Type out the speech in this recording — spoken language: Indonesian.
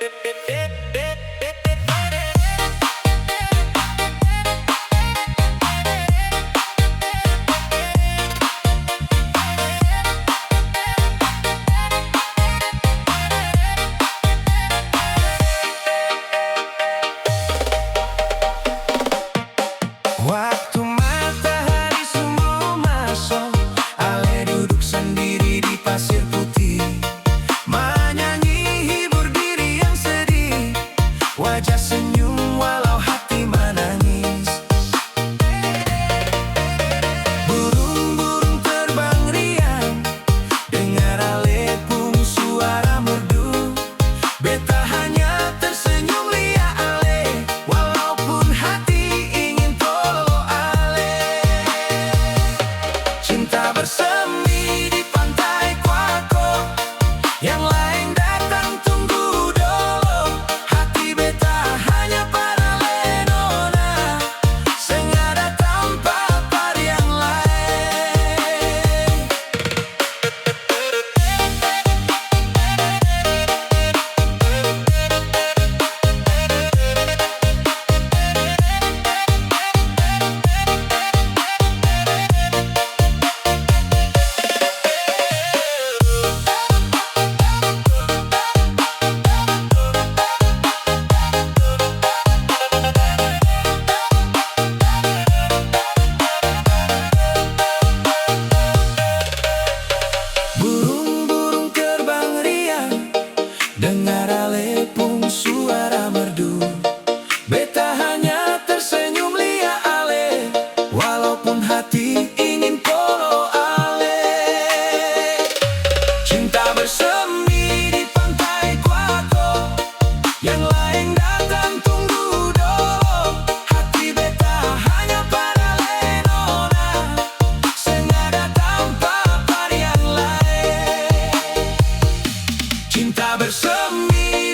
Waktu matahari sungguh masuk, Ale duduk sendiri di pasir putih, menyanyi hibur diri yang sedih, wajah senyum walau hati menangis. Burung-burung terbang riang, dengar Ale pun suara merdu, beta hanya tersenyum lihat Ale, walaupun hati ingin tolong Ale. Cinta bersemi di pantai Kuako, yang lain datang tunggu dulu, hati beta hanya pada lenona, sengaja tanpa pada yang lain. Burung-burung terbang riang, dengar Ale pun suara merdu, beta hanya tersenyum lihat Ale, walaupun hati ingin polo Ale. Cinta bersemi di pantai Kuako, yang lain datang tunggu dulu, hati beta hanya pada lenona, sengaja tanpa pada yang lain. Cinta bersemi